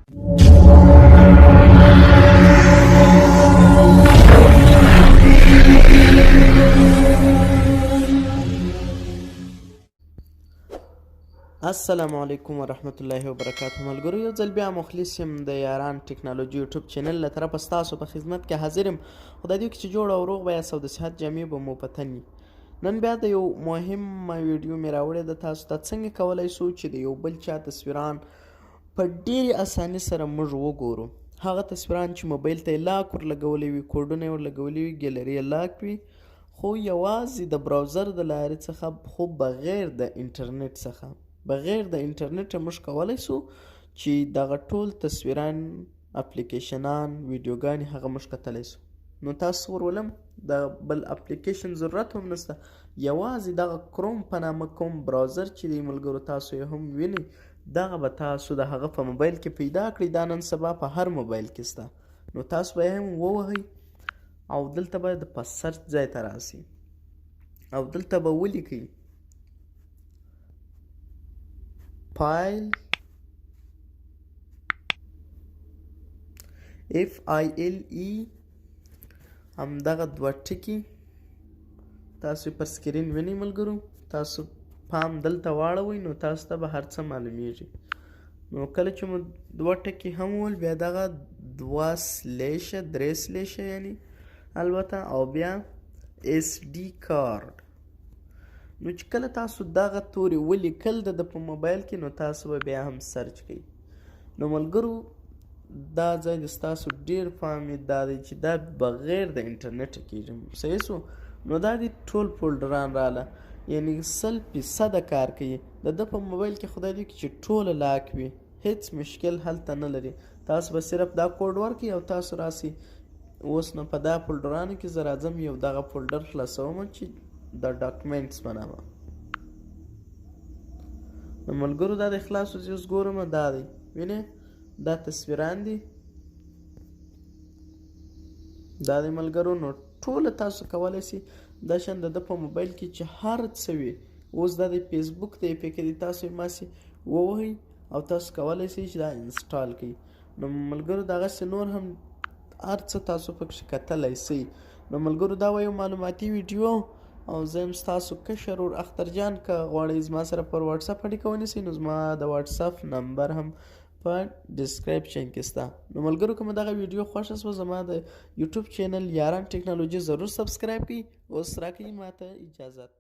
السلام علیکم ورحمت الله وبرکاته. ملګرو یو ځل بیا مخلص یم د یاران ټکنالوژي یوټیوب چینل له طرفه ستاسو په خدمت کې حاضر یم. خدای دې وکړي چې جوړ او روغ به یاست او د صحت جامې به مو په تن وي. نن بیا د یو مهمه ویډیو مې راوړې ده تاسو ته څنګه کولی شو چې د یو بل چا تصویران په ډېرې اسانۍ سره موږ وګورو. هغه تصویران چې موبایل ته یې لاک ورلګولی وي، کوډونه یې ورلګولي وي، ګیلري یې لاک وي، خو یوازې د براوزر د لارې څخه، خو بغیر د انټرنټ څخه، بغیر د انټرنټه موږ کولی شو چې دغه ټول تصویران، اپلیکیشنان، ویډیوګانې هغه موږ کتلی شو. نو تاسو ورولم د بل اپلیکیشن ضرورت هم نشته، یوازې دغه کروم په نامه کوم براوزر چې دی ملګرو تاسو یې هم وینئ، دغه به تاسو د هغه په موبایل کې پیدا کړئ. دا نن سبا په هر موبایل کې شته. نو تاسو به یې هم ووهئ او دلته به د په سرچ ځای ته راسئ او دلته به ولیکئ فایل FILE، همدغه دوه ټکي تاسو پر سکرین وینئ ملګرو. تاسو پام دلته واړوئ نو تاسو ته به هر څه معلومیږي. نو کله چې مو دوه ټکي هم وویل، بیا دغه دوه سلیشه، درې سلیشه یعنی البته، او بیا SD کارډ. نو چې کله تاسو دغه تورې ولیکل د په موبایل کې، نو تاسو به بیا هم سرچ کوئ. نو ملګرو دا ځای د ستاسو ډېر پام یې دا دی چې دا بغیر د انټرنټه کېږي. صحیح شو؟ نو دا دې ټول فولډران راله، یعنی 100% کار کوي. د ده په موبایل کې خدای دې وکړي چې ټوله لاک وي، هیڅ مشکل هلته نه لري. تاسو به صرف دا کوډ ورکړئ او تاسو راسئ. اوس نو په دا فولډرانو کې زه راځم، یو دغه فولډر خلاصوم چې د ډاکومنټس په نامه. نو ملګرو دا د خلاص اوس اوس ګورم، دا دی وینئ، دا تصویران دي، دا دی ملګرو. نو ټوله تاسو کولی شئ دا شان د ده په موبایل کې چې هر څه وي. اوس دا د فیسبوک دی، پکې دی تاسو یې ماسې ووهئ او تاسو کولی شئ چې دا انسټال کړئ. نو ملګرو دغسې نور هم هر څه تاسو پکې کتلی شئ. نو ملګرو دا یو معلوماتي ویډیو او زه یم ستاسو کشر ور اختر جان. که غواړئ زما سره پر واټساپ اړیکه ونیسئ نو زما د واټساپ نمبر هم په ډسکریپشن کې شته. نو ملګرو که مو دغه ویډیو خوښه شوه، زما د یوټیوب چینل یاران ټکنالوژي ضرور سبسکرایب کړئ. اوس راکړئ ماته اجازت.